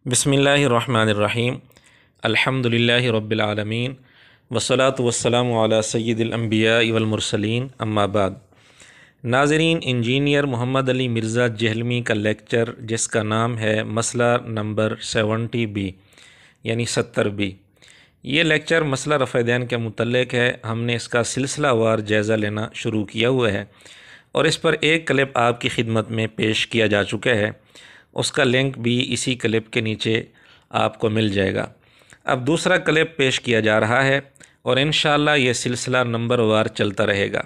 बिस्मिल्लाहिर्रहमानिर्रहीम अल्हम्दुलिल्लाहि रब्बिल आलमीन वस्सलातु वस्सलामु अला सय्यिदिल अंबिया वल मुरसलीन अम्मा बाद। नाज़रीन, इंजीनियर मोहम्मद अली मिर्ज़ा जहलमी का लेक्चर जिसका नाम है मसला नंबर 70B यानी 70B, ये लेक्चर मसला रफ़-ए-दैन के मुतल्लिक़ है। हमने इसका सिलसिलावार जायज़ा लेना शुरू किया हुआ है और इस पर एक क्लिप आपकी खिदमत में पेश किया जा चुका है। उसका लिंक भी इसी क्लिप के नीचे आपको मिल जाएगा। अब दूसरा क्लिप पेश किया जा रहा है और इंशाअल्लाह ये सिलसिला नंबर वार चलता रहेगा।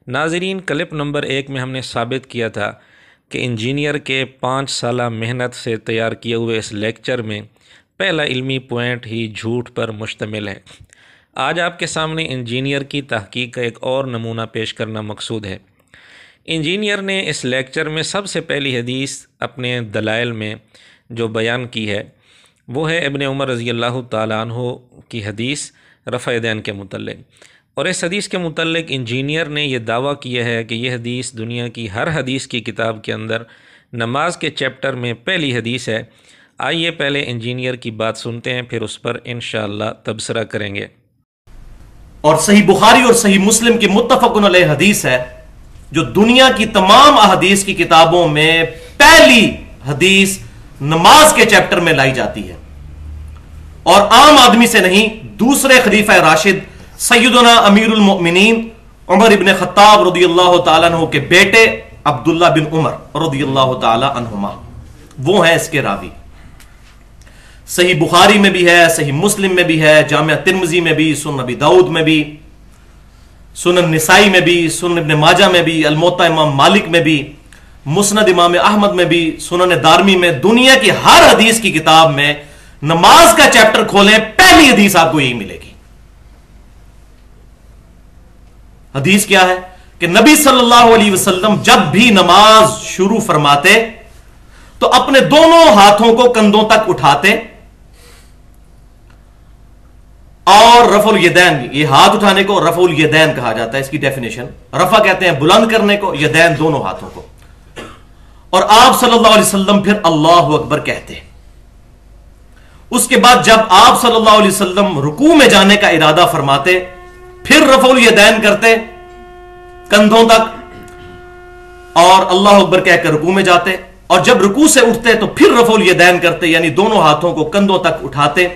नाज़रीन, क्लिप नंबर 1 में हमने साबित किया था कि इंजीनियर के 5 साला मेहनत से तैयार किए हुए इस लेक्चर में पहला इल्मी पॉइंट ही झूठ पर मुश्तमिल है। आज आपके सामने इंजीनियर की तहकीक का एक और नमूना पेश करना मकसूद है। इंजीनियर ने इस लेक्चर में सबसे पहली हदीस अपने दलाइल में जो बयान की है वो है इब्ने उमर रज़ी अल्लाह ताला अन्हु की हदीस रफ़-ए-दैन के मुतल्लिक़। और इस हदीस के मुतल्लिक़ इंजीनियर ने यह दावा किया है कि यह हदीस दुनिया की हर हदीस की किताब के अंदर नमाज के चैप्टर में पहली हदीस है। आइए पहले इंजीनियर की बात सुनते हैं, फिर उस पर इंशाअल्लाह तबसरा करेंगे। और सही बुखारी और सही मुस्लिम की मुत्तफ़क़ुन अलैह हदीस है जो दुनिया की तमाम अहदीस की किताबों में पहली हदीस नमाज के चैप्टर में लाई जाती है और आम आदमी से नहीं, दूसरे खलीफा राशिद सैयदना अमीरुल मोमिनीन उमर इब्ने खत्ताब रज़ियल्लाहु ताला अन्हु के बेटे अब्दुल्ला बिन उमर रज़ियल्लाहु ताला अन्हुमा वो हैं इसके रावी। सही बुखारी में भी है, सही मुस्लिम में भी है, जामिया तिर्मिज़ी में भी, सुनन नबी दाऊद में भी, सुनन निसाई में भी, सुनन इब्ने माजा में भी, अल-मुवत्ता इमाम मालिक में भी, मुस्नद इमाम अहमद में भी, सुनन दारमी में, दुनिया की हर हदीस की किताब में नमाज का चैप्टर खोलें पहली हदीस आपको यही मिलेगी। हदीस क्या है कि नबी सल्लल्लाहु अलैहि वसल्लम जब भी नमाज शुरू फरमाते तो अपने दोनों हाथों को कंधों तक उठाते और रफुल यदैन, ये हाथ उठाने को रफुल यदैन कहा जाता है। इसकी डेफिनेशन रफा कहते हैं बुलंद करने को, यदैन दोनों हाथों को। और आप सल्लल्लाहु अलैहि वसल्लम फिर अल्लाहु अकबर कहते। उसके बाद जब आप सल्लल्लाहु अलैहि वसल्लम रुकू में जाने का इरादा फरमाते फिर रफुल यदैन करते कंधों तक और अल्लाहु अकबर कहकर रुकू में जाते, और जब रुकू से उठते तो फिर रफुल यदैन करते यानी दोनों हाथों को कंधों तक उठाते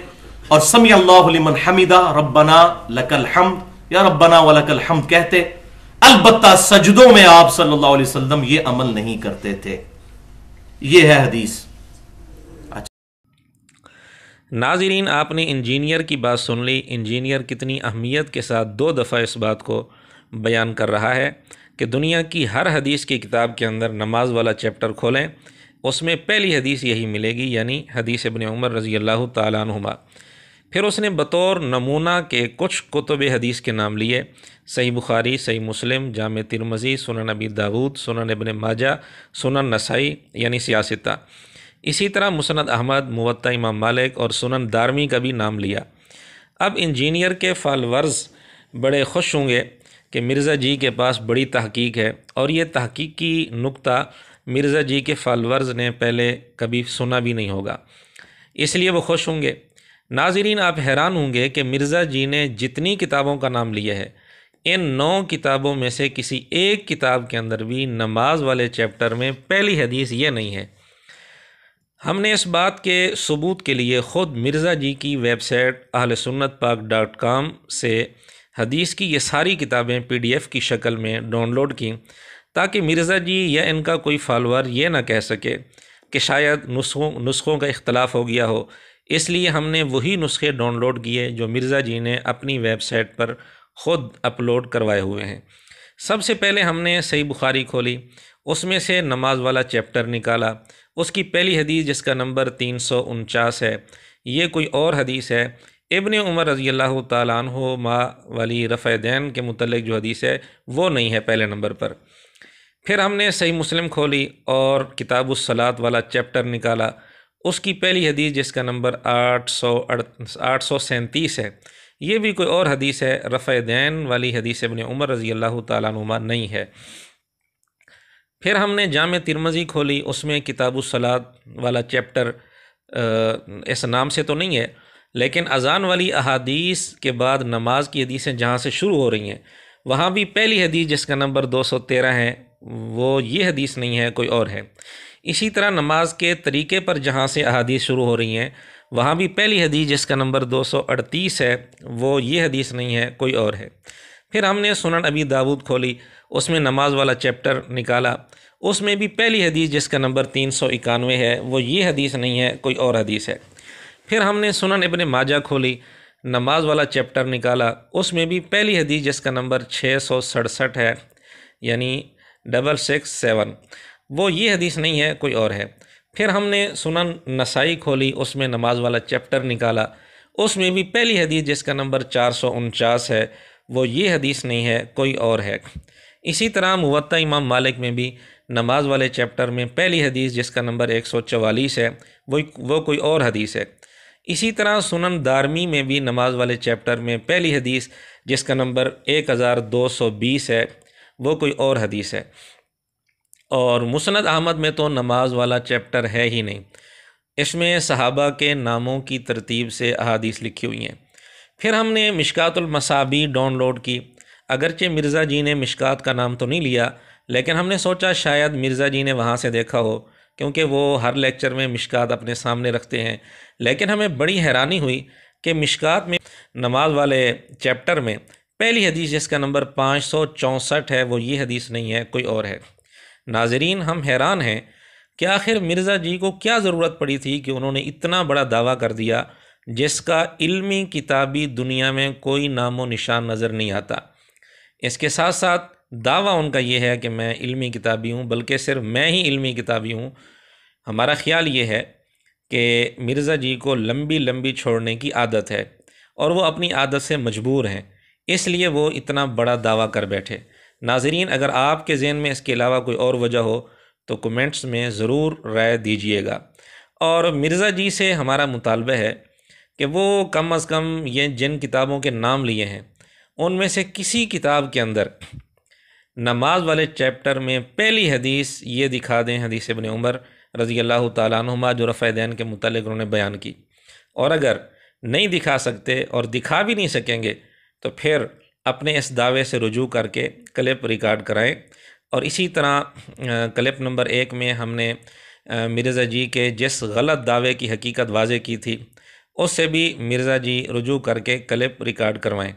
और समी अल्लाहु लिमन हमीदा रब्बना लकल हम्द या रब्बना वलकल हम्द कहते। अलबत्ता सजदों में आप सल्लल्लाहु अलैहि वसल्लम ये अमल नहीं करते थे। ये है हदीस। नाज़रीन, आपने इंजीनियर की बात सुन ली। इंजीनियर कितनी अहमियत के साथ 2 दफ़ा इस बात को बयान कर रहा है कि दुनिया की हर हदीस की किताब के अंदर नमाज वाला चैप्टर खोलें, उसमें पहली हदीस यही मिलेगी यानी हदीस इब्ने उमर रज़ी अल्लाह ताला अन्हुमा। फिर उसने बतौर नमूना के कुछ कुतुब हदीस के नाम लिए, सही बुखारी, सही मुस्लिम, जामे तिर्मिज़ी, सुनन नबी दाऊद, सुनन इब्ने माजा, सुनन नसाई यानी सियासिता। इसी तरह मुस्नद अहमद, मुवत्ता इमाम मालिक और सुनन दारमी का भी नाम लिया। अब इंजीनियर के फॉलोअर्स बड़े खुश होंगे कि मिर्ज़ा जी के पास बड़ी तहकीक है और ये तहकीकी नुक्ता मिर्ज़ा जी के फॉलोअर्स ने पहले कभी सुना भी नहीं होगा, इसलिए वो खुश होंगे। नाज़रीन, आप हैरान होंगे कि मिर्ज़ा जी ने जितनी किताबों का नाम लिया है, इन 9 किताबों में से किसी एक किताब के अंदर भी नमाज वाले चैप्टर में पहली हदीस ये नहीं है। हमने इस बात के सबूत के लिए ख़ुद मिर्ज़ा जी की वेबसाइट ahlesunnatpak.com से हदीस की ये सारी किताबें PDF की शक्ल में डाउनलोड की ताकि मिर्ज़ा जी या इनका कोई फॉलोअर ये ना कह सके कि शायद नुस्ख़ों का इख्तलाफ हो गया हो। इसलिए हमने वही नुस्खे डाउनलोड किए जो मिर्ज़ा जी ने अपनी वेबसाइट पर ख़ुद अपलोड करवाए हुए हैं। सबसे पहले हमने सही बुखारी खोली, उसमें से नमाज वाला चैप्टर निकाला। उसकी पहली हदीस जिसका नंबर 349 है, ये कोई और हदीस है। इब्ने उमर रज़ी अल्लाह ताला अन्हुमा वाली रफ़-ए-दैन के मुतल्लिक़ जो हदीस है वो नहीं है पहले नंबर पर। फिर हमने सही मुस्लिम खोली और किताबुस सलात वाला चैप्टर निकाला। उसकी पहली हदीस जिसका नंबर 837 है, ये भी कोई और हदीस है, रफ़-ए-दैन वाली हदीस इब्ने उमर रज़ी अल्लाह ताला अन्हुमा नहीं है। फिर हमने जामे तिर्मिज़ी खोली, उसमें किताबुस सलात वाला चैप्टर इस नाम से तो नहीं है, लेकिन अज़ान वाली अहादीस के बाद नमाज की हदीसें जहाँ से शुरू हो रही हैं वहाँ भी पहली हदीस जिसका नंबर 213 है वो ये हदीस नहीं है, कोई और है। इसी तरह नमाज के तरीक़े पर जहाँ से अहादीस शुरू हो रही हैं वहाँ भी पहली हदीस जिसका नंबर 238 है वो ये हदीस नहीं है, कोई और है। फिर हमने सुनन अबी दाऊद खोली, उसमें नमाज वाला चैप्टर निकाला, उसमें भी पहली हदीस जिसका नंबर 391 है वो ये हदीस नहीं है, कोई और हदीस है। फिर हमने सुनन इब्ने माजा खोली, नमाज वाला चैप्टर निकाला, उसमें भी पहली हदीस जिसका नंबर 667 है यानी 667, वो ये हदीस नहीं है, कोई और है। फिर हमने सुनन नसाई खोली, उसमें नमाज वाला चैप्टर निकाला, उसमें भी पहली हदीस जिसका नंबर 449 है वो ये हदीस नहीं है, कोई और है। इसी तरह मुवत्ता इमाम मालिक में भी नमाज वाले चैप्टर में पहली हदीस जिसका नंबर 144 है वो कोई और हदीस है। इसी तरह सुनन दारमी में भी नमाज वाले चैप्टर में पहली हदीस जिसका नंबर 1220 है वो कोई और हदीस है। और मुस्नद अहमद में तो नमाज वाला चैप्टर है ही नहीं, इसमें सहाबा के नामों की तरतीब से अहादीस लिखी हुई हैं। फिर हमने मिशकातुल मसाबी डाउनलोड की, अगरचे मिर्ज़ा जी ने मिशकात का नाम तो नहीं लिया, लेकिन हमने सोचा शायद मिर्ज़ा जी ने वहाँ से देखा हो, क्योंकि वो हर लेक्चर में मिशकात अपने सामने रखते हैं। लेकिन हमें बड़ी हैरानी हुई कि मिशकात में नमाज वाले चैप्टर में पहली हदीस जिसका नंबर 564 है वो ये हदीस नहीं है, कोई और है। नाज़रीन, हम हैरान हैं कि आखिर मिर्ज़ा जी को क्या ज़रूरत पड़ी थी कि उन्होंने इतना बड़ा दावा कर दिया जिसका इल्मी किताबी दुनिया में कोई नामो निशान नज़र नहीं आता। इसके साथ साथ दावा उनका ये है कि मैं इल्मी किताबी हूँ, बल्कि सिर्फ मैं ही इल्मी किताबी हूँ। हमारा ख़्याल ये है कि मिर्ज़ा जी को लंबी लंबी छोड़ने की आदत है और वो अपनी आदत से मजबूर हैं, इसलिए वो इतना बड़ा दावा कर बैठे। नाज़रीन, अगर आपके ज़हन में इसके अलावा कोई और वजह हो तो कमेंट्स में ज़रूर राय दीजिएगा। और मिर्ज़ा जी से हमारा मुतालबा है कि वो कम अज़ कम ये जिन किताबों के नाम लिए हैं उनमें से किसी किताब के अंदर नमाज वाले चैप्टर में पहली हदीस ये दिखा दें, हदीस इब्ने उमर रज़ी अल्लाह ताला अन्हुमा जो रफ़अ दैन के मुतालिक उन्होंने बयान की। और अगर नहीं दिखा सकते और दिखा भी नहीं सकेंगे तो फिर अपने इस दावे से रुजू करके क्लिप रिकॉर्ड कराएं। और इसी तरह क्लिप नंबर 1 में हमने मिर्ज़ा जी के जिस गलत दावे की हकीकत वाज़े की थी उससे भी मिर्ज़ा जी रुजू करके क्लिप रिकॉर्ड करवाएं।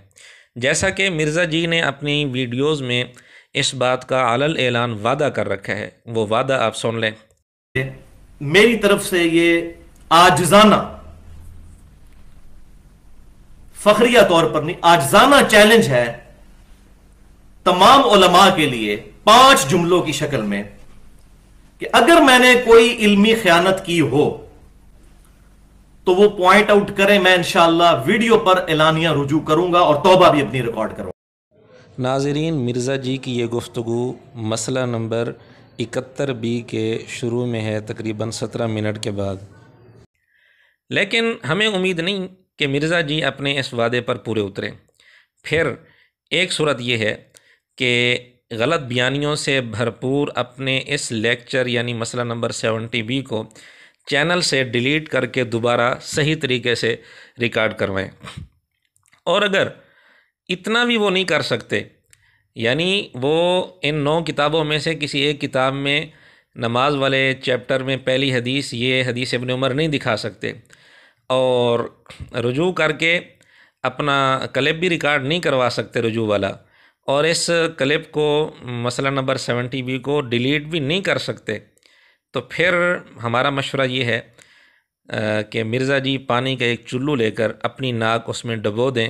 जैसा कि मिर्ज़ा जी ने अपनी वीडियोस में इस बात का अलल ऐलान वादा कर रखा है, वो वादा आप सुन लें। मेरी तरफ से ये आजिज़ाना, फखरिया तौर पर नहीं, आजिज़ाना चैलेंज है तमाम उलमा के लिए 5 जुमलों की शक्ल में कि अगर मैंने कोई इल्मी खयानत की हो तो वो पॉइंट आउट करें। मैं इंशाअल्लाह वीडियो पर एलानिया रुजू करूंगा और तौबा भी अपनी रिकॉर्ड करूंगा। नाज़रीन, मिर्ज़ा जी की ये गुफ्तगू मसला नंबर 71B के शुरू में है, तकरीबन 17 मिनट के बाद। लेकिन हमें उम्मीद नहीं कि मिर्ज़ा जी अपने इस वादे पर पूरे उतरें। फिर एक सूरत यह है कि गलत बयानियों से भरपूर अपने इस लेक्चर यानी मसला नंबर 70B को चैनल से डिलीट करके दोबारा सही तरीके से रिकॉर्ड करवाएं। और अगर इतना भी वो नहीं कर सकते, यानी वो इन 9 किताबों में से किसी एक किताब में नमाज वाले चैप्टर में पहली हदीस ये हदीस इब्ने उमर नहीं दिखा सकते और रुजू करके अपना क्लिप भी रिकॉर्ड नहीं करवा सकते रुजू वाला, और इस क्लिप को मसला नंबर 70B को डिलीट भी नहीं कर सकते, तो फिर हमारा मशवरा ये है कि मिर्ज़ा जी पानी का एक चुल्लू लेकर अपनी नाक उसमें डबो दें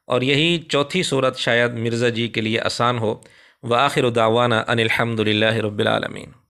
और यही चौथी सूरत शायद मिर्ज़ा जी के लिए आसान हो। व आखिर दावाना अनिल हम्दुलिल्लाहि रब्बिल आलमीन।